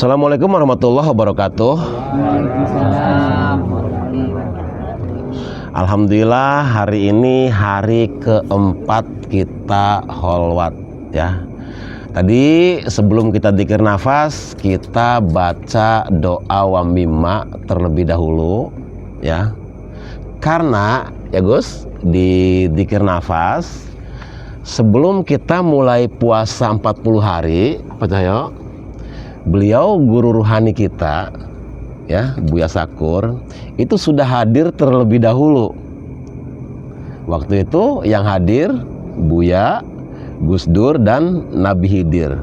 Assalamualaikum warahmatullahi wabarakatuh. Alhamdulillah hari ini hari keempat kita holwat ya. Tadi sebelum kita dzikir nafas, kita baca doa wa mimma terlebih dahulu ya. Karena ya Gus, di dzikir nafas sebelum kita mulai puasa 40 hari, percaya beliau guru ruhani kita ya, Buya Sakur itu sudah hadir terlebih dahulu. Waktu itu yang hadir Buya, Gus Dur dan Nabi Hidir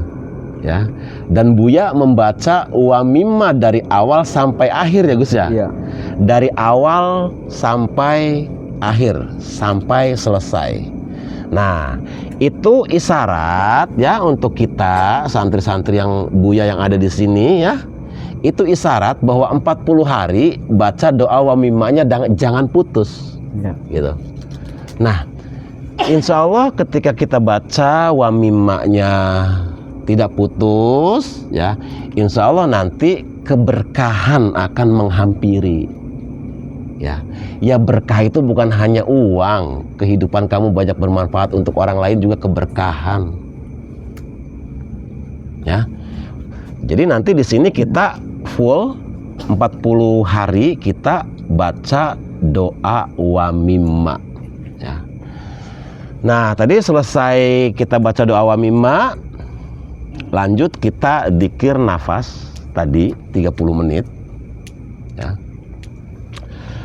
ya. Dan Buya membaca wa mimma dari awal sampai akhir ya Gus ya. Iya. Dari awal sampai akhir, sampai selesai. Nah, itu isyarat ya untuk kita santri-santri yang Buya yang ada di sini ya. Itu isyarat bahwa 40 hari baca doa wa mimmanya jangan putus. Ya. Gitu. Nah, insya Allah ketika kita baca wa mimmanya tidak putus ya, insya Allah nanti keberkahan akan menghampiri. Ya berkah itu bukan hanya uang, kehidupan kamu banyak bermanfaat untuk orang lain juga keberkahan. Ya. Jadi nanti di sini kita full 40 hari kita baca doa wa mimma ya. Nah, tadi selesai kita baca doa wa mimma, lanjut kita dzikir nafas tadi 30 menit ya.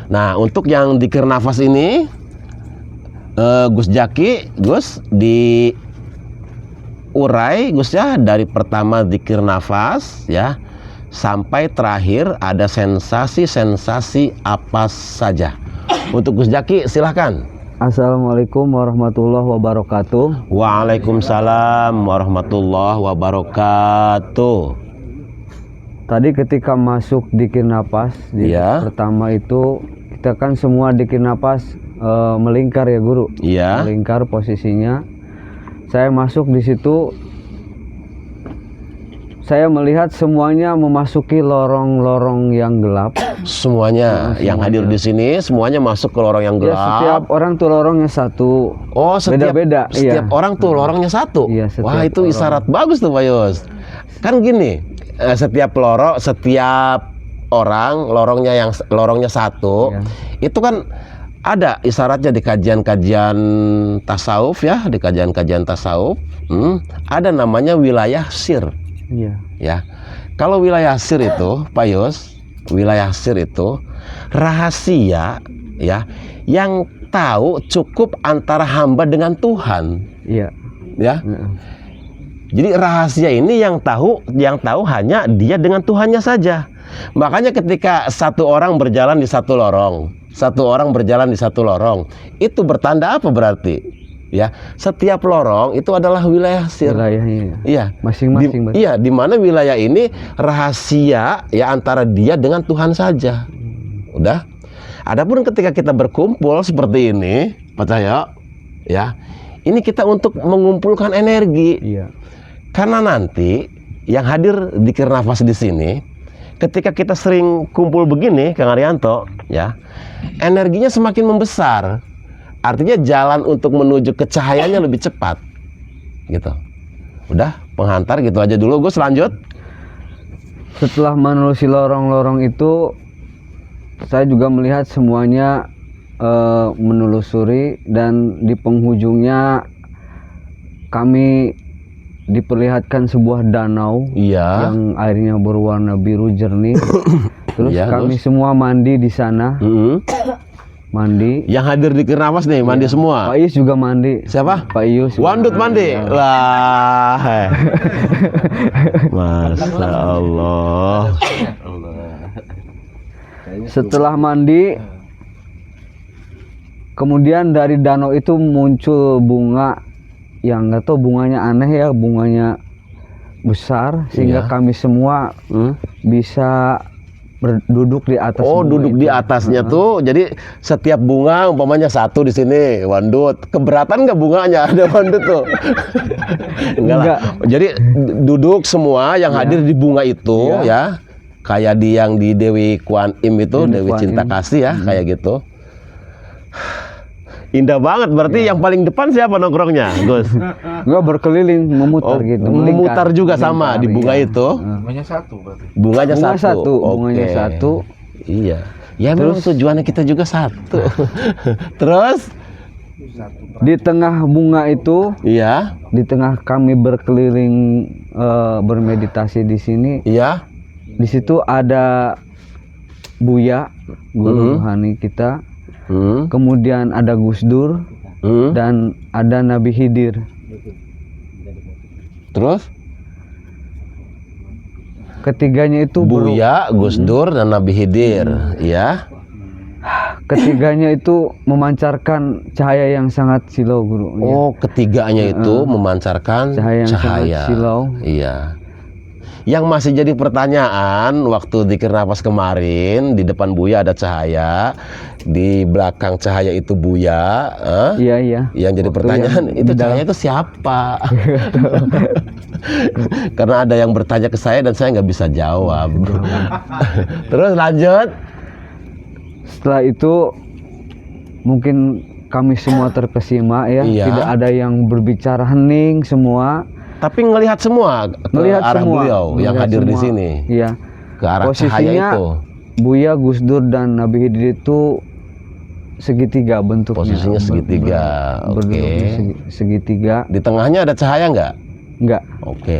Nah, untuk yang dzikir nafas ini Gus Jaki, Gus diurai Gus ya, dari pertama dzikir nafas ya sampai terakhir ada sensasi-sensasi apa saja. Untuk Gus Jaki silahkan. Assalamualaikum warahmatullahi wabarakatuh. Waalaikumsalam warahmatullahi wabarakatuh. Tadi ketika masuk dzikir nafas Iya. pertama itu kita kan semua dzikir nafas melingkar ya guru. Iya. Melingkar posisinya. Saya masuk di situ, saya melihat semuanya memasuki lorong-lorong yang gelap. Semuanya yang hadir di sini semuanya masuk ke lorong yang Ya, gelap. setiap orang tuh lorongnya satu. Oh, beda-beda. Setiap orang tuh lorongnya satu. Iya, setiap wah, itu orang. isyarat bagus tuh Pak Yus. Kan gini, setiap orang lorongnya satu. Iya. Itu kan ada isyaratnya di kajian-kajian tasawuf ya, di kajian-kajian tasawuf. Ada namanya wilayah sir. Iya. Ya. Kalau wilayah sir itu, Pak Yus, wilayah sir itu rahasia ya, yang tahu cukup antara hamba dengan Tuhan. Iya. Ya. Jadi rahasia ini yang tahu hanya dia dengan Tuhannya saja. Makanya ketika satu orang berjalan di satu lorong, itu bertanda apa berarti? Ya, setiap lorong itu adalah wilayah sir. Wilayahnya. Iya, Masing-masing. Iya, di mana wilayah ini rahasia ya antara dia dengan Tuhan saja. Udah. Adapun ketika kita berkumpul seperti ini, percaya ya, ini kita untuk mengumpulkan energi. Iya. Karena nanti yang hadir dzikir nafas di sini, ketika kita sering kumpul begini, Kang Arianto, ya, energinya semakin membesar. Artinya jalan untuk menuju ke cahayanya lebih cepat, gitu. Udah, penghantar gitu aja dulu. Gus lanjut. Setelah menelusuri lorong-lorong itu, saya juga melihat semuanya menelusuri, dan di penghujungnya kami diperlihatkan sebuah danau. Iya. Yang airnya berwarna biru jernih. Terus Iya, kami Gus. semua mandi di sana. Mandi. Yang hadir di Kirnamas nih mandi semua. Pak Ius juga mandi. Siapa? Pak Ius. Wandut mandi. Ya. Lah. Masya Allah. Setelah mandi, kemudian dari danau itu muncul bunga yang nggak tahu, bunganya aneh ya, bunganya besar sehingga Iya. kami semua bisa duduk di atas. Oh, bunga duduk di itu. atasnya tuh. Jadi setiap bunga umpamanya satu di sini, wandut. Keberatan nggak bunganya ada wandut tuh? Enggak lah. Jadi duduk semua yang hadir di bunga itu ya. Kayak yang di Dewi Kuan Im itu, Dewi Kuan Cinta Im. Kasih ya, kayak gitu. Indah banget. Berarti yang paling depan siapa nongkrongnya, Gus? Enggak, berkeliling, memutar gitu. Memutar juga sama di bunga iya. itu. Bunganya satu berarti. Bunganya Bunga satu. bunganya Oke. satu. Iya. Ya memang tujuannya kita juga satu. Terus? Di tengah bunga itu, Iya. di tengah kami berkeliling bermeditasi di sini, Iya. di situ ada Buya, guru rohani kita. Kemudian ada Gus Dur dan ada Nabi Khidir. Terus? Ketiganya itu Buya, Gus Dur, dan Nabi Khidir. Iya. ketiganya itu memancarkan cahaya yang sangat silau, Guru. Ya. Oh, ketiganya itu memancarkan Cahaya yang sangat silau. Iya. Yang masih jadi pertanyaan waktu zikir nafas kemarin, di depan Buya ada cahaya, di belakang cahaya itu Buya. Iya, iya. Yang jadi pertanyaan itu cahaya itu siapa? Karena ada yang bertanya ke saya dan saya nggak bisa jawab. Terus lanjut. Setelah itu mungkin kami semua terkesima ya. Iya. Tidak ada yang berbicara, hening semua. Tapi ngelihat semua ke Melihat arah semua, beliau yang melihat hadir di semua. sini, Iya. ke arah cahaya Posisinya itu. Buya, Gus Dur dan Nabi Khidir itu segitiga bentuknya. Posisinya segitiga. Berduduknya Oke. segitiga. Di tengahnya ada cahaya nggak? Enggak. Oke.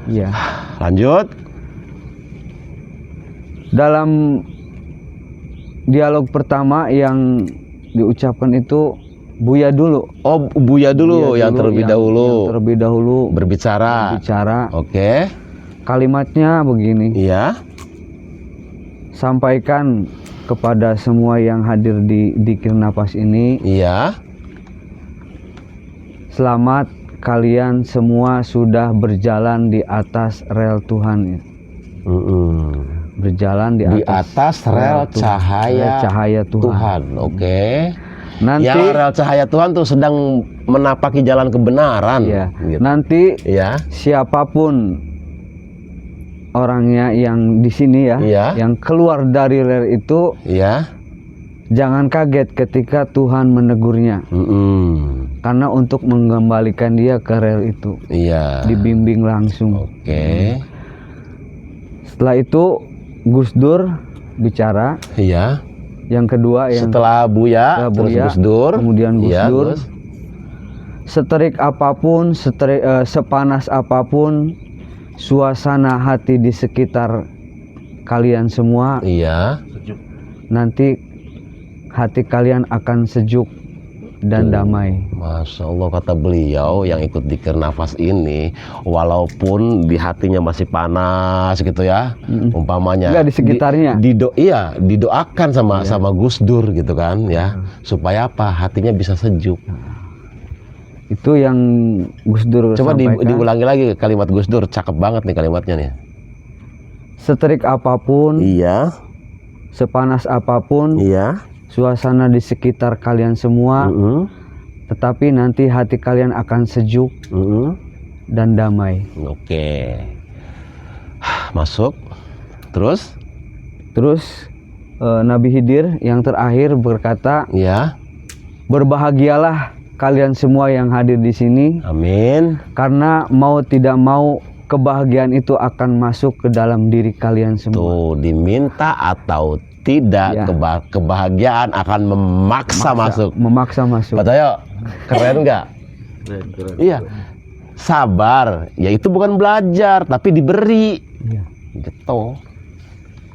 Iya. Lanjut. Dalam dialog pertama yang diucapkan itu Buya dulu. Oh, Buya dulu Buya yang terlebih yang dahulu terlebih dahulu berbicara. bicara. Oke. Kalimatnya begini. Iya. Sampaikan kepada semua yang hadir di Dzikir Nafas ini, Iya. selamat, kalian semua sudah berjalan di atas rel Tuhan. Berjalan di atas rel cahaya Tuhan. Tuhan. Oke. Nanti Yang rel cahaya Tuhan tuh sedang menapaki jalan kebenaran. ya, Gitu. nanti Iya. siapapun orangnya yang di sini ya, Iya. yang keluar dari rel itu, Iya. jangan kaget ketika Tuhan menegurnya, karena untuk mengembalikan dia ke rel itu, Iya. dibimbing langsung. Oke. Setelah itu Gus Dur bicara. Iya. Yang kedua yang Setelah Buya, terus Buya, Gus Dur, kemudian Gus iya, Dur. Gus. Seterik apapun, sepanas apapun suasana hati di sekitar kalian semua, Iya. nanti hati kalian akan sejuk dan damai. Masya Allah, kata beliau yang ikut dzikir nafas ini, walaupun di hatinya masih panas gitu ya, umpamanya Enggak, di sekitarnya. didoakan sama Gus Dur gitu kan ya, supaya apa, hatinya bisa sejuk. Itu yang Gus Dur Coba sampaikan. diulangi lagi kalimat Gus Dur, cakep banget nih kalimatnya nih. Seterik apapun, Iya. sepanas apapun Iya. suasana di sekitar kalian semua, tetapi nanti hati kalian akan sejuk dan damai. Oke. Masuk. Terus? Nabi Khidir yang terakhir berkata, Ya. berbahagialah kalian semua yang hadir di sini, Amin. karena mau tidak mau kebahagiaan itu akan masuk ke dalam diri kalian semua. Tuh, diminta atau tidak, Ya. kebahagiaan akan memaksa masuk. Memaksa masuk. Pak Tayo, keren nggak? Keren. Iya. Sabar, ya itu bukan belajar, tapi diberi. Iya. Gitu.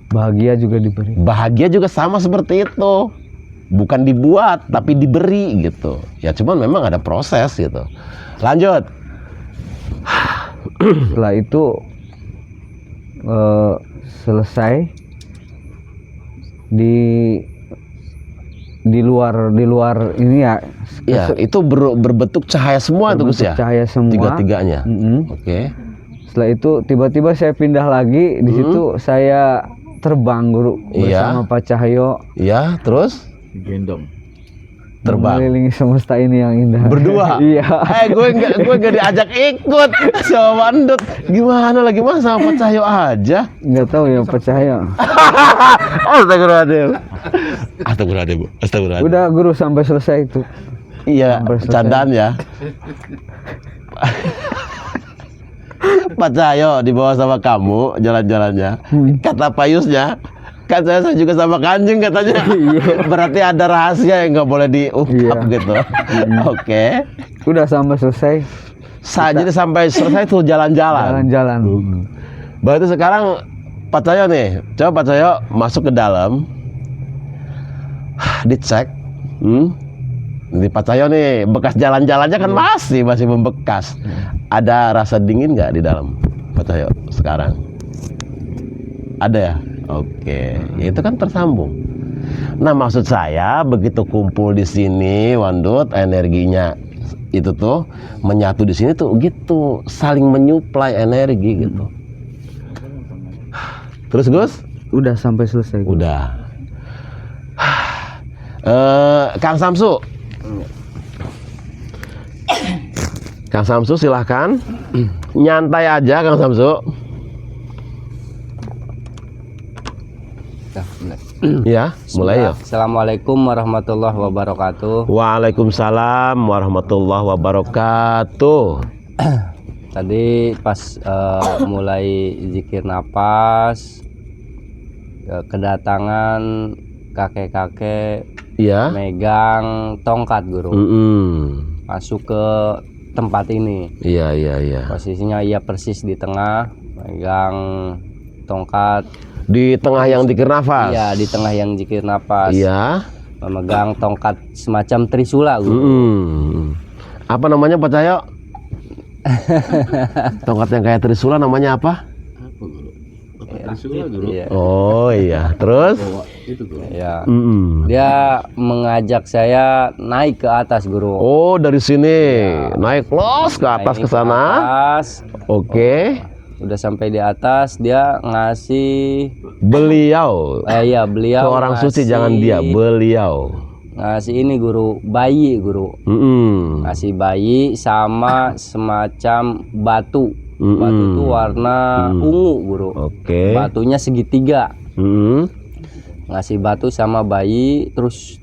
Bahagia juga diberi. Bahagia juga sama seperti itu. Bukan dibuat, tapi diberi gitu. Ya cuman memang ada proses gitu. Lanjut. Setelah itu selesai di luar ini ya. Ya, itu berbentuk cahaya semua tuh Gus ya. Cahaya semua. Tiga-tiganya. Mm-mm. Oke. Setelah itu tiba-tiba saya pindah lagi di situ, saya terbang guru bersama Pak Cahyo. Iya, terus Gendong. terbang. Mengelilingi semesta ini yang indah. Berdua. Iya. Gue nggak diajak ikut sama Wandut. Gimana lagi mas sama Pak Cahyo aja? Nggak tahu ya Pak Cahyo. Astagfirullahaladzim. Astagfirullahaladzim. Udah guru sampai selesai itu. Iya, Sampai selesai. candaan ya. Pak Cahyo dibawa sama kamu jalan-jalannya. Kata Payusnya, kan saya juga sama Kanjeng katanya. Berarti ada rahasia yang nggak boleh diungkap gitu. Oke. Udah sampai selesai. Jadi sampai selesai tuh jalan-jalan. Jalan-jalan. Berarti sekarang Pak Cahyo nih, coba Pak Cahyo masuk ke dalam, dicek. Di Pak Cahyo nih bekas jalan-jalannya kan masih membekas. Ada rasa dingin nggak di dalam Pak Cahyo sekarang? Ada ya? Oke, ya itu kan tersambung. Nah maksud saya begitu kumpul di sini Wandut, energinya itu tuh menyatu di sini tuh gitu, saling menyuplai energi gitu. Terus Gus? Udah sampai selesai. Guru. Udah. Kang Samsu. Kang Samsu silahkan. Nyantai aja Kang Samsu. Ya, mulai ya. Assalamualaikum warahmatullahi wabarakatuh. Waalaikumsalam warahmatullahi wabarakatuh. Tadi pas mulai zikir napas, kedatangan kakek-kakek Ya. megang tongkat guru, masuk ke tempat ini. Iya. Posisinya ia persis di tengah, megang tongkat. Di tengah yang dikir nafas. Iya, di tengah yang zikir napas. Iya. Memegang tongkat semacam trisula guru. Apa namanya Pak Cahyo? Tongkat yang kayak trisula namanya apa? Iya. Oh iya, terus? Ya. Dia mengajak saya naik ke atas guru. Oh dari sini naik los ke atas Naik ke sana. atas. Oke. Udah sampai di atas dia ngasih Beliau. iya beliau Seorang suci ngasih- jangan dia. Beliau. ngasih ini guru, bayi guru. Ngasih bayi sama semacam batu. Batu itu warna ungu guru. Oke. Batunya segitiga. Ngasih batu sama bayi terus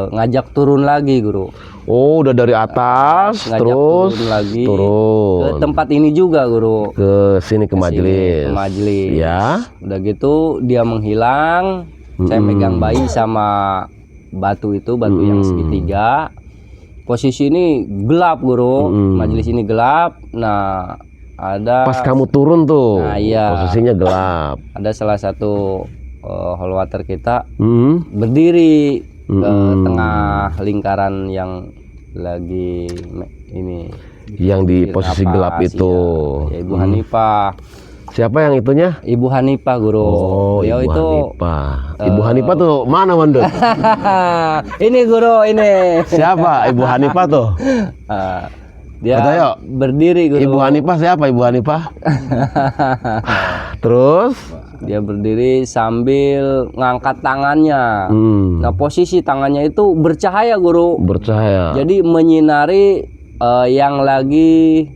ngajak turun lagi guru. Oh udah dari atas Ngajak terus turun lagi turun ke tempat ini juga guru. ke sini ke Ke sini, majelis. ke majelis. Ya. Udah gitu dia menghilang. Saya megang bayi sama batu itu, batu yang segitiga. Posisi ini gelap guru. Majelis ini gelap. Nah ada Pas kamu turun tuh, Nah, iya. posisinya gelap. ada salah satu holwater kita berdiri ke tengah lingkaran yang lagi ini Yang di zikir posisi napas, gelap itu. iya. Ya, Ibu Hanifah. Siapa yang itunya? Ibu Hanifah guru. Oh, Beliau Ibu itu Hanifah. Ibu Hanifah tuh mana Wandut? ini guru ini. Siapa Ibu Hanifah tuh? Dia Pak Cahyo, berdiri guru. Ibu Hanifah siapa Ibu Hanifah? Terus? Dia berdiri sambil ngangkat tangannya. Nah posisi tangannya itu bercahaya guru. Bercahaya. Jadi menyinari yang lagi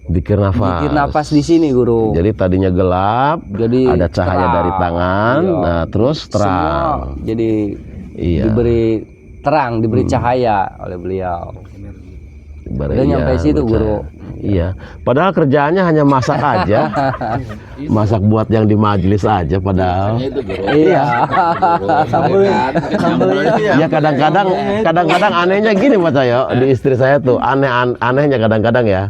Dikir nafas. bikin napas di sini guru. Jadi tadinya gelap, Jadi ada cahaya terang. dari tangan, Iya. nah terus terang. Semua jadi Iya. diberi terang, diberi cahaya oleh beliau. Ibarat Udah nyampe situ, bercahaya. guru. Iya. Padahal kerjaannya hanya masak aja. Masak buat yang di majelis aja padahal. Iya. Ya kadang-kadang anehnya gini Pak Cahyo, di istri saya tuh anehnya kadang-kadang ya.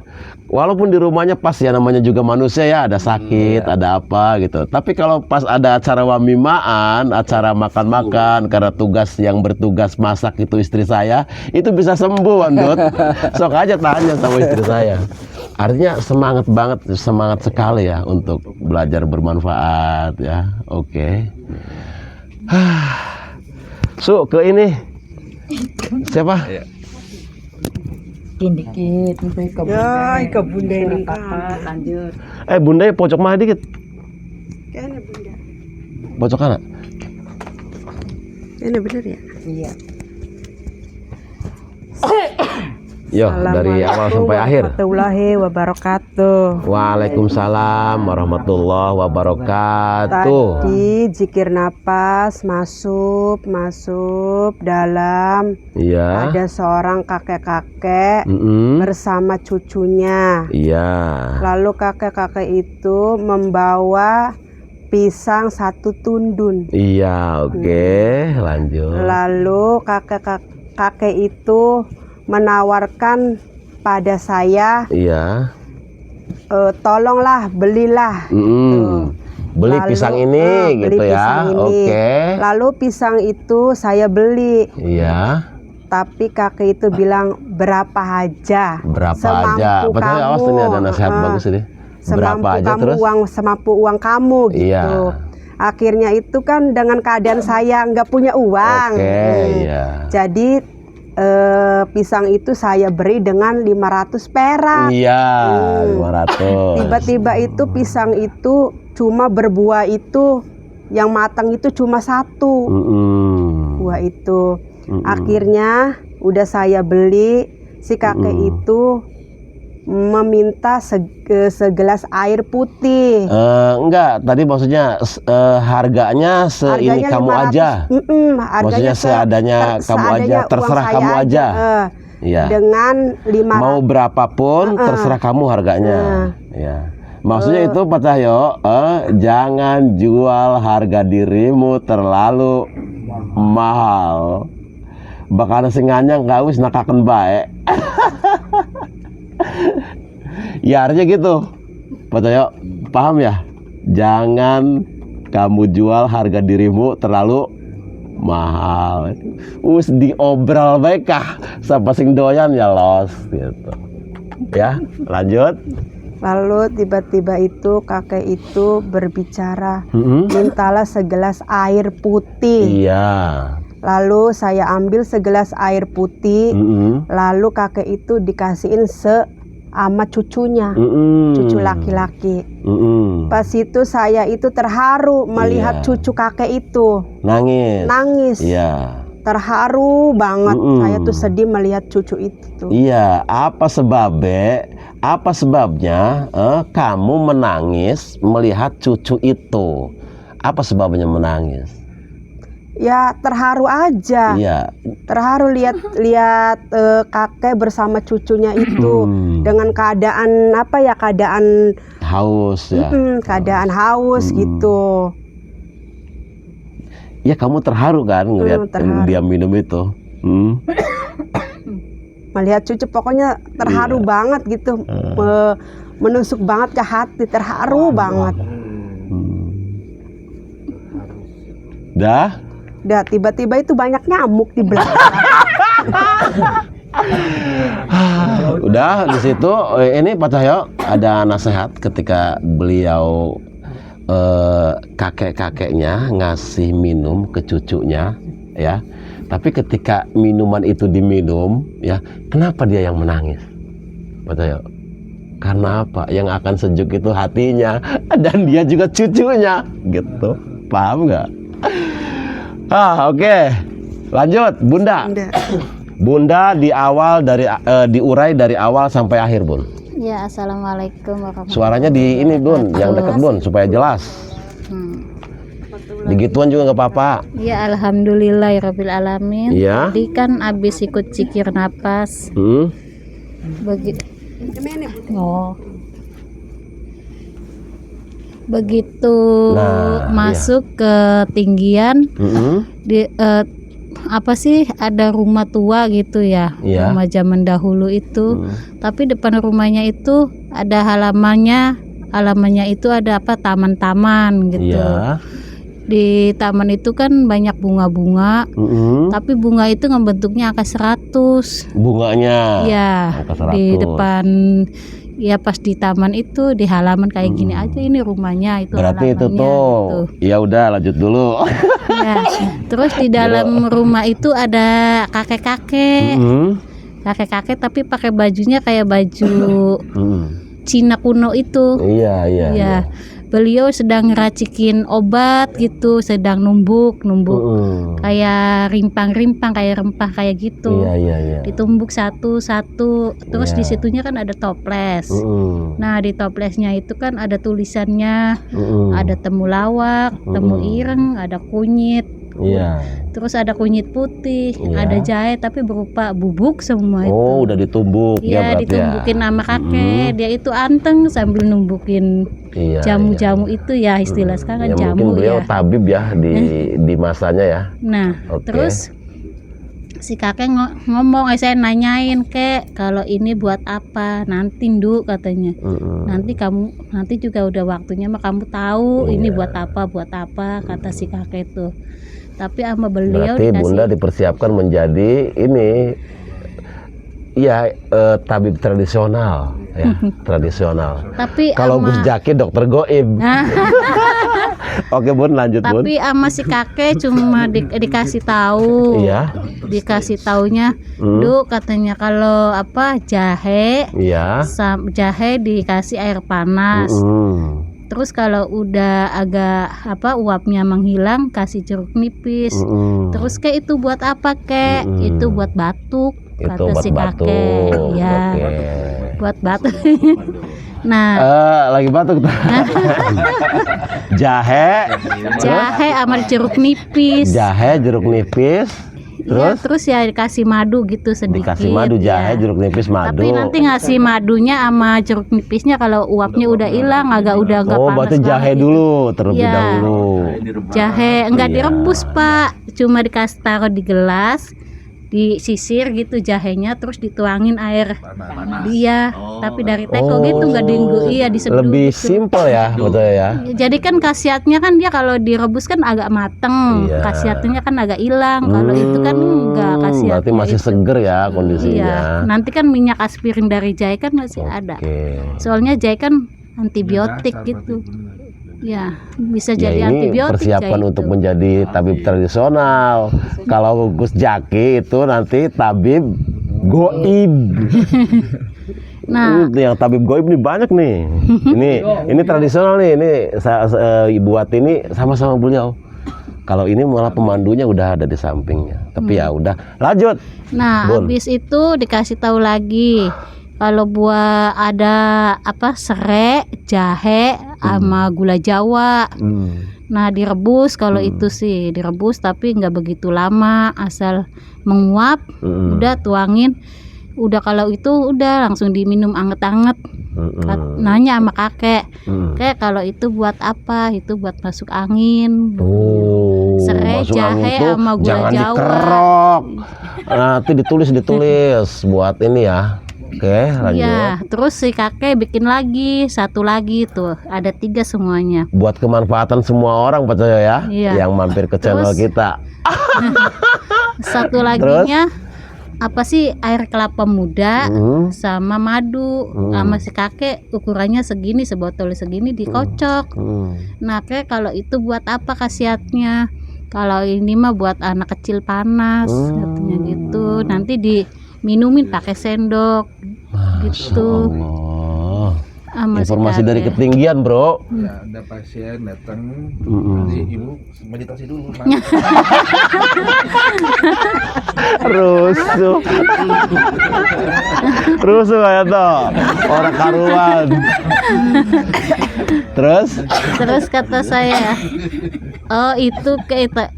Walaupun di rumahnya pas ya namanya juga manusia ya, ada sakit, ada apa gitu. Tapi kalau pas ada acara wamimaan, acara makan-makan karena tugas yang bertugas masak itu istri saya, itu bisa sembuh Wandut. Sok aja tanya sama istri saya. Artinya semangat sekali ya untuk belajar bermanfaat ya. Oke. Su ke ini. Siapa? dikit sampai ke bunda. Ya, ke bunda ini lanjut. Bunda pojok mah dikit. Kayaknya bunda. Pocokan. Ini bener ya? Iya. Yo, dari awal sampai akhir. Warahmatullahi wabarakatuh. Waalaikumsalam warahmatullahi wabarakatuh. Tadi zikir napas masuk dalam. Iya. Ada seorang kakek-kakek bersama cucunya. Iya. Lalu kakek-kakek itu membawa pisang 1 tundun. Iya, oke, lanjut. Lalu kakek itu menawarkan pada saya, Iya. Tolonglah belilah. Beli Lalu, pisang ini beli gitu ya. pisang ini. Oke. Lalu pisang itu saya beli, Iya. tapi kakek itu bilang berapa aja. Berapa semampu aja? Betul, awas ini ada nasihat bagus ini. Berapa Semampu aja kamu terus? semampu uang kamu gitu. Iya. Akhirnya itu kan dengan keadaan saya nggak punya uang. Oke, iya. Jadi pisang itu saya beri dengan 500 perak. Iya, 500. Tiba-tiba itu pisang itu cuma berbuah itu yang matang itu cuma 1 buah itu. Akhirnya udah saya beli, si kakek itu meminta segelas air putih. Enggak, tadi maksudnya harganya seini Harganya kamu 500. aja. Harganya Maksudnya seadanya kamu aja, uang terserah saya kamu aja. Iya. Dengan 500. Mau berapapun terserah kamu harganya. Ya. Maksudnya itu Pak Cahyo, jangan jual harga dirimu terlalu mahal. Bakal singanya nggak wis nakaken baik. Ya artinya gitu, Pak Cahyo, paham ya? Jangan kamu jual harga dirimu terlalu mahal. Us diobral baik kah? Sampai sing doyan ya los gitu. Ya, lanjut. Lalu tiba-tiba itu kakek itu berbicara, mintalah segelas air putih. Iya. Lalu saya ambil segelas air putih, lalu kakek itu dikasihin sama cucunya, cucu laki-laki. Pas itu saya itu terharu melihat cucu kakek itu nangis. Iya. Terharu banget, saya tuh sedih melihat cucu itu. Iya, apa sebabnya kamu menangis melihat cucu itu? Apa sebabnya menangis? Ya terharu aja. Iya. Terharu lihat kakek bersama cucunya itu dengan keadaan apa ya, keadaan haus ya. Keadaan haus gitu. Ya kamu terharu kan ngelihat dia minum itu. Melihat cucu pokoknya terharu banget gitu. Menusuk banget ke hati, terharu banget. Dah tiba-tiba itu banyak nyamuk di belakang. Udah di situ ini Pak Cahyo ada nasihat ketika beliau kakek-kakeknya ngasih minum ke cucunya ya. Tapi ketika minuman itu diminum ya, kenapa dia yang menangis? Pak Cahyo? Karena apa? Yang akan sejuk itu hatinya dan dia juga cucunya gitu. Paham nggak? Oke. Lanjut, Bunda. Bunda di awal dari diurai dari awal sampai akhir, Bun. Ya, assalamualaikum warahmatullahi wabarakatuh. Suaranya di ini, Bun, yang dekat, Bun, supaya jelas. Digituan juga nggak apa-apa. Ya, alhamdulillahirabbil alamin. Ya. Tadi kan abis ikut zikir napas. Begitu masuk ke tinggian di apa sih, ada rumah tua gitu ya, rumah zaman dahulu itu. Tapi depan rumahnya itu ada halamannya itu ada apa, taman-taman gitu. Di taman itu kan banyak bunga-bunga, tapi bunga itu bentuknya angka 100. Bunganya ya angka 100. Di depan ya, pas di taman itu di halaman kayak gini aja, ini rumahnya itu. Berarti itu tuh gitu. Ya udah lanjut dulu. Ya, terus di dalam rumah itu ada kakek-kakek. Kakek-kakek tapi pakai bajunya kayak baju Cina kuno itu. Iya. beliau sedang ngeracikin obat gitu, sedang numbuk kayak rimpang-rimpang, kayak rempah kayak gitu. Iya. Ditumbuk satu-satu, terus di situnya kan ada toples. Nah, di toplesnya itu kan ada tulisannya, ada temulawak, temu ireng, ada kunyit. Iya. Terus ada kunyit putih, Iya. ada jahe tapi berupa bubuk semua itu. Oh, udah ditumbuk ya Iya, berarti ditumbukin sama kakek. Dia itu anteng sambil numbukin Iya, jamu-jamu itu ya, istilah sekarang ya, jamu mungkin beliau ya. tabib ya di masanya ya. Nah, Oke. terus si kakek ngomong, saya nanyain, "Kek, kalau ini buat apa?" "Nanti, Nduk," katanya. Nanti juga udah waktunya mah kamu tahu ini buat apa kata si kakek tuh. Tapi sama beliau Berarti dikasih Bunda dipersiapkan menjadi ini ya tabib tradisional ya, tradisional. tapi Kalau ama- Gus Jaki dokter goib. Oke Bun, lanjut Bun. tapi sama si kakek cuma dikasih tahu. Iya. Dikasih taunya, "Duk," katanya, "kalau apa jahe Iya. jahe dikasih air panas. Terus kalau udah agak uapnya menghilang, kasih jeruk nipis. Terus kayak itu buat apa, Kek?" "Itu buat batuk," Itu kata buat si batuk. kakek. Ya, Oke. buat batuk. Nah, Lagi batuk. Jahe sama jeruk nipis. Jahe, jeruk nipis. Ya, Terus terus ya dikasih madu gitu sedikit. dikasih madu, jahe, ya. jeruk nipis, madu. Tapi nanti ngasih madunya sama jeruk nipisnya kalau uapnya udah hilang, udah nggak Oh, panas berarti jahe banget dulu terlebih Iya. dahulu. Jahe enggak Iya. direbus, Pak. Cuma dikasih taruh di gelas, disisir gitu jahenya, terus dituangin air. Iya, tapi dari teko gitu nggak diseduh. Lebih gitu. simpel ya, betul ya. Jadi kan khasiatnya kan dia kalau direbus kan agak mateng, Iya. khasiatnya kan agak hilang. Kalau itu kan enggak khasiatnya. Berarti masih itu. seger ya kondisinya. Iya, nanti kan minyak aspirin dari jahe kan masih ada. Oke. Soalnya jahe kan antibiotik gitu. Ya, bisa Ya, jadi ini antibiotik persiapan jahe untuk itu. menjadi tabib tradisional. Kalau Gus Jaki itu nanti tabib goib. Nah, Yang tabib goib nih banyak nih. Ini tradisional nih. Ini buat ini sama-sama beliau. Kalau ini malah pemandunya udah ada di sampingnya. Tapi ya udah, lanjut. nah Bun. habis itu dikasih tahu lagi kalau buah ada serai, jahe, sama gula Jawa. Nah, direbus kalau itu sih direbus, tapi nggak begitu lama, asal menguap. Udah tuangin. Udah kalau itu udah langsung diminum anget-anget. Nanya sama kakek, "Kek, kalau itu buat apa?" "Itu buat masuk angin." Oh, Serai, masuk angin jahe, tuh sama gula jangan Jawa. dikerok. Nanti ditulis buat ini ya. Oke, lanjut. Iya, terus si kakek bikin lagi satu lagi tuh, ada 3 semuanya. Buat kemanfaatan semua orang percaya ya, Iya. yang mampir ke channel Terus- kita. Satu laginya air kelapa muda sama madu. Sama si kakek ukurannya segini, sebotol segini dikocok. Nah, Kek, kalau itu buat apa khasiatnya? Kalau ini mah buat anak kecil panas, katanya gitu. Nanti diminumin pakai sendok. Gitu. Allah. Sama si Informasi dari kakek. ketinggian, Bro. Ya, ada pasien datang, nanti ibu meditasi dulu. Rusuh. Rusuh kayak tuh. Orang karuan. Terus kata saya, "Oh, itu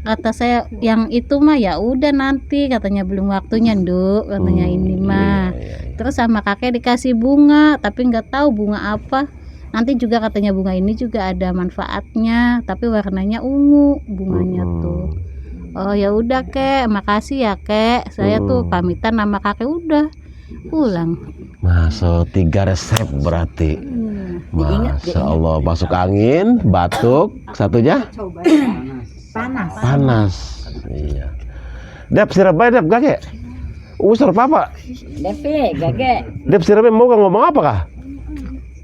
kata saya, yang itu mah ya udah nanti," katanya, "belum waktunya, Nduk," katanya, "ini mah." Terus sama kakek dikasih bunga, tapi nggak tahu bunga apa. Nanti juga katanya bunga ini juga ada manfaatnya, tapi warnanya ungu bunganya tuh. Oh ya udah, Kek, makasih ya, Kek. Saya tuh pamitan sama kakek, udah pulang. masuk 3 resep berarti. Masya Allah, masuk angin, batuk, satunya panas. Iya. Dep sirap aja, Dep, gak sirap apa? Dep sirapnya mau gak ngomong apa kah?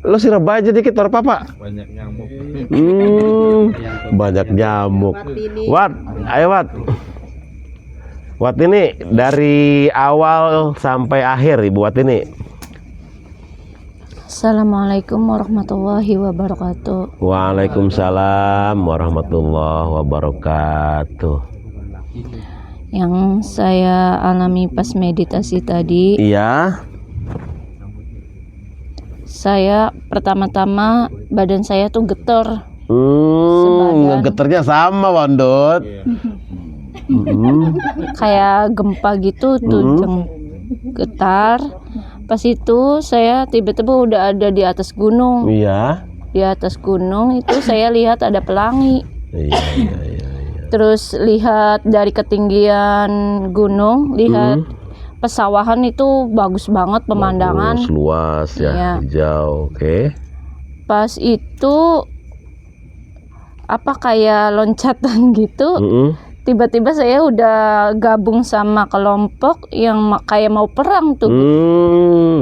Lo sirap aja dikit, sirap apa? Banyak nyamuk. Banyak nyamuk. Wat, ayo Wat. Wat ini dari awal sampai akhir Ibu Wat ini. Assalamualaikum warahmatullahi wabarakatuh. Waalaikumsalam warahmatullahi wabarakatuh. Yang saya alami pas meditasi tadi, Iya. saya pertama-tama badan saya tuh getar. Sebadan. Geternya sama, Wandot. Kayak gempa gitu tuh, getar. Pas itu saya tiba-tiba udah ada di atas gunung. Iya. Di atas gunung itu saya lihat ada pelangi. Iya. Terus lihat dari ketinggian gunung, lihat pesawahan itu bagus banget pemandangan. Bagus, luas ya, Iya. hijau. Oke. Pas itu apa kayak loncatan gitu. Tiba-tiba saya udah gabung sama kelompok yang kayak mau perang tuh.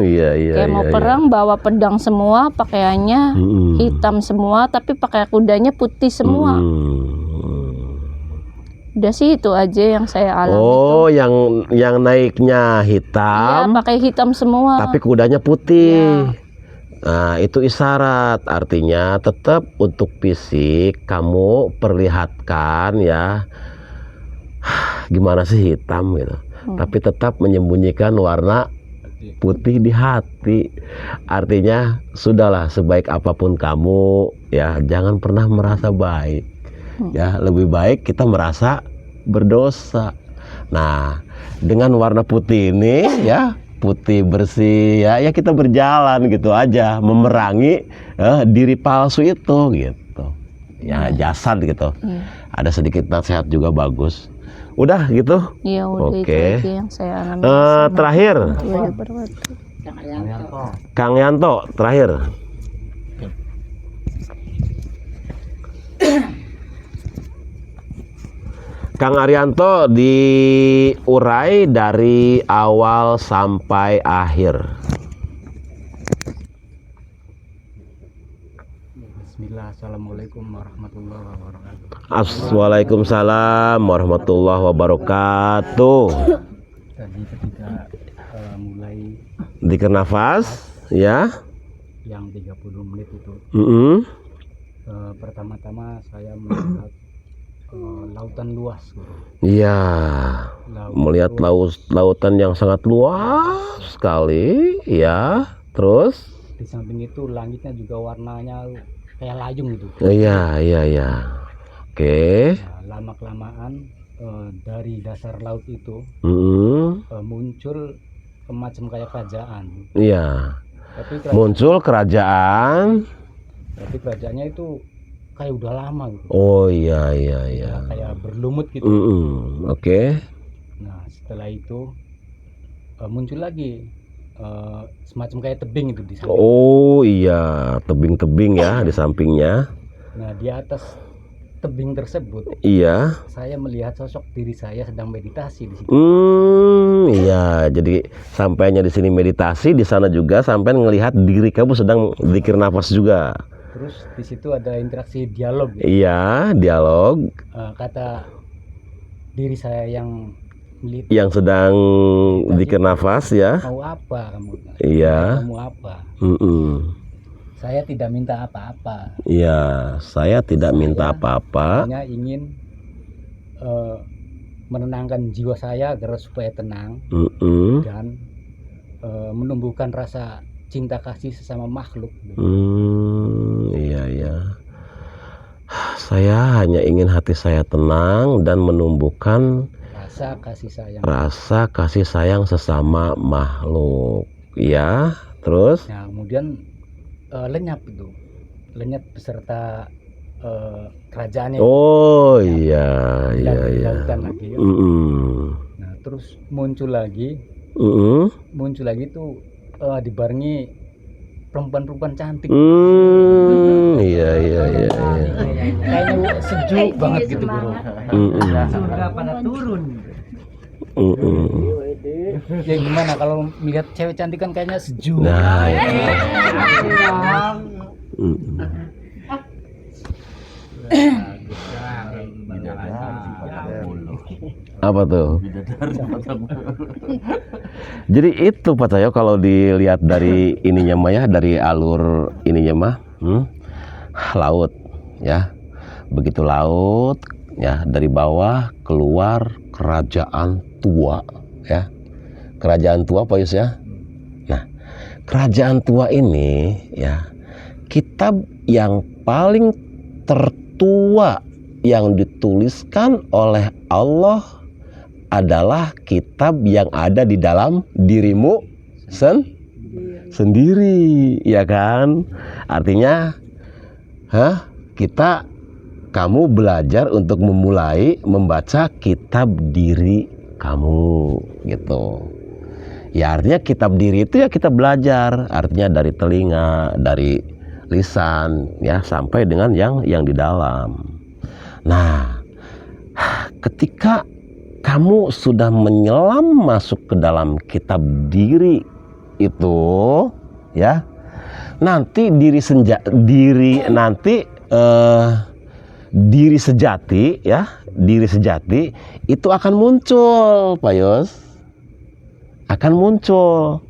Iya. Kayak mau perang, bawa pedang semua, pakaiannya hitam semua, tapi pakai kudanya putih semua. Udah sih itu aja yang saya alami. Oh, yang naiknya Iya, hitam, pakai hitam semua. tapi kudanya putih. Nah, itu isyarat, artinya tetap untuk fisik kamu perlihatkan ya gimana sih hitam gitu, tapi tetap menyembunyikan warna putih di hati. Artinya sudahlah, sebaik apapun kamu ya jangan pernah merasa baik. Ya, lebih baik kita merasa berdosa. Nah, dengan warna putih ini ya, putih bersih ya kita berjalan gitu aja memerangi diri palsu itu gitu. Ya, jasad gitu. Ada sedikit nasihat juga bagus. Udah gitu. Iya, udah itu Oke. aja yang saya alami. Terakhir, Kang Yanto, terakhir. Kang Arianto diurai dari awal sampai akhir. Bismillah, assalamualaikum warahmatullahi wabarakatuh. Waalaikumsalam warahmatullahi wabarakatuh. Tadi ketika mulai Dikir nafas, ya. yang 30 menit itu, pertama-tama saya melihat lautan luas, Guru. Iya. Melihat lautan yang sangat luas sekali, ya. Terus? Di samping itu langitnya juga warnanya kayak layung gitu. Iya. Oke. Nah, lama-kelamaan dari dasar laut itu muncul semacam kayak kerajaan. Iya. Tapi Muncul kerajaan. Tapi kerajaannya itu kayak udah lama gitu. Oh iya. Kayak berlumut gitu. Oke. Nah, setelah itu muncul lagi semacam kayak tebing itu di samping. Oh iya, tebing-tebing ya di sampingnya. Nah, di atas tebing tersebut, Iya. saya melihat sosok diri saya sedang meditasi di situ. Iya. Jadi sampainya di sini meditasi, di sana juga sampai ngelihat diri kamu sedang zikir nafas juga. Terus di situ ada interaksi dialog. Gitu. Iya, dialog. Kata diri saya yang sedang zikir nafas ya. Mau apa kamu? Iya. Kamu apa? Saya tidak minta apa-apa. Iya, saya tidak minta apa-apa. Hanya ingin menenangkan jiwa saya agar supaya tenang dan menumbuhkan rasa cinta kasih sesama makhluk. Iya. Saya hanya ingin hati saya tenang dan menumbuhkan rasa kasih sayang sesama makhluk. Ya, terus? Nah, kemudian lenyap beserta kerajaannya. Oh iya. Lagi, ya. Nah, terus muncul lagi tuh dibarengi perempuan-perempuan cantik. Iya. Kayaknya sejuk banget gitu, Bro. Surga pada turun. Ya gimana kalau melihat cewek cantik kan kayaknya sejuk. Nah, apa tuh? Jadi itu Pak Cahyo kalau dilihat dari ininya mah ya, dari alur ininya mah, laut ya. Begitu laut ya, dari bawah keluar kerajaan tua ya. Kerajaan tua Pak Yus ya. Nah, kerajaan tua ini ya, kitab yang paling tertua yang dituliskan oleh Allah adalah kitab yang ada di dalam dirimu sendiri, ya kan? Artinya, kamu belajar untuk memulai membaca kitab diri kamu, gitu. Ya artinya kitab diri itu ya kita belajar, artinya dari telinga, dari lisan, ya sampai dengan yang di dalam. Nah, ketika kamu sudah menyelam masuk ke dalam kitab diri itu, ya, nanti diri sejati, ya, diri sejati itu akan muncul, Pak Yos, akan muncul.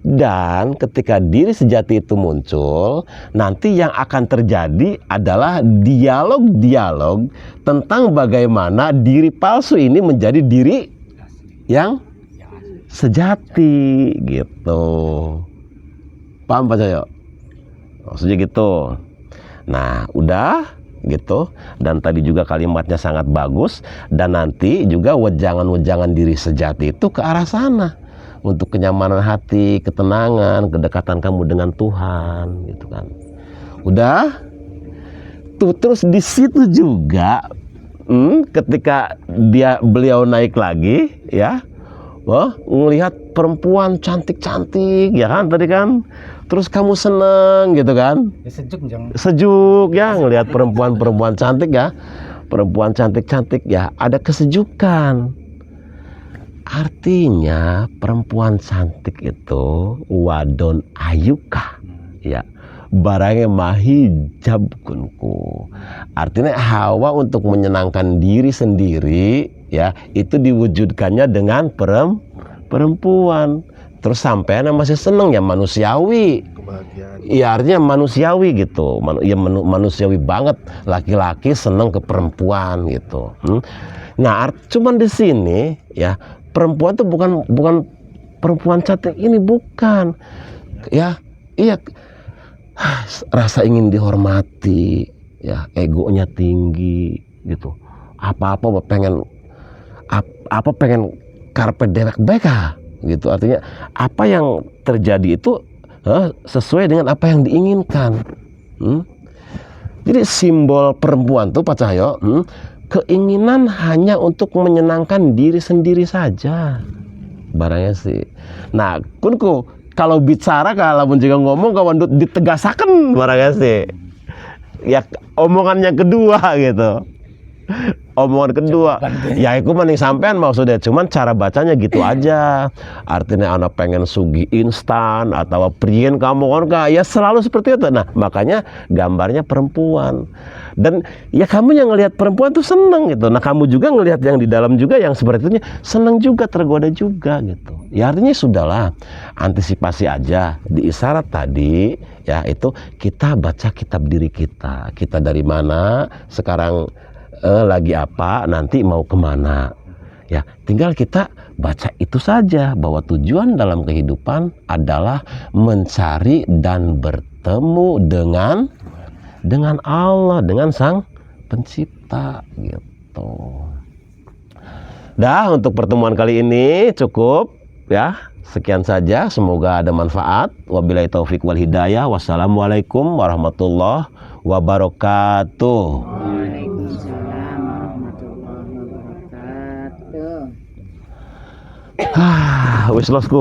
Dan ketika diri sejati itu muncul, nanti yang akan terjadi adalah dialog-dialog tentang bagaimana diri palsu ini menjadi diri yang sejati, gitu. Paham Pak Cahyo? Maksudnya gitu. Nah, udah gitu. Dan tadi juga kalimatnya sangat bagus. Dan nanti juga wejangan-wejangan diri sejati itu ke arah sana. Untuk kenyamanan hati, ketenangan, kedekatan kamu dengan Tuhan, gitu kan. Udah, tuh terus di situ juga, ketika beliau naik lagi, ya, ngelihat perempuan cantik-cantik, ya kan tadi kan, terus kamu seneng, gitu kan? Sejuk, ya, ngelihat perempuan-perempuan cantik ya, perempuan cantik-cantik ya, ada kesejukan. Artinya perempuan cantik itu wadon ayuka, ya, barangnya mahijab kunku. Artinya Hawa untuk menyenangkan diri sendiri, ya, itu diwujudkannya dengan perempuan. Terus sampean masih seneng ya, manusiawi. Iya, artinya manusiawi gitu. Manusiawi banget, laki-laki seneng ke perempuan gitu. Nah, cuman di sini ya, perempuan itu bukan perempuan cantik ini, bukan. Ya, iya, rasa ingin dihormati, ya, egonya tinggi gitu. Apa-apa pengen karpe dewek beka gitu. Artinya apa yang terjadi itu sesuai dengan apa yang diinginkan. Jadi simbol perempuan tuh Pak Cahyo, keinginan hanya untuk menyenangkan diri sendiri saja, barangnya sih. Nah, kunku kalau bicara, kalau juga ngomong kawan ditegasakan, barangnya sih. Ya omongan yang kedua gitu. Omongan kedua, ya itu mending sampean maksudnya, cuman cara bacanya gitu aja. Artinya anak pengen sugi instan atau prien kamu kan, ya selalu seperti itu. Nah, makanya gambarnya perempuan. Dan ya kamu yang ngelihat perempuan tuh seneng gitu. Nah, kamu juga ngelihat yang di dalam juga yang seperti itu seneng juga, tergoda juga gitu. Ya artinya sudahlah, antisipasi aja di isyarat tadi, ya itu kita baca kitab diri kita. Kita dari mana, sekarang lagi apa, nanti mau kemana, ya tinggal kita baca itu saja, bahwa tujuan dalam kehidupan adalah mencari dan bertemu dengan Allah, dengan Sang Pencipta gitu. Dah, untuk pertemuan kali ini cukup ya, sekian saja, semoga ada manfaat. Wabillahi taufik wal hidayah. Wassalamualaikum warahmatullahi wabarakatuh. Wis losku.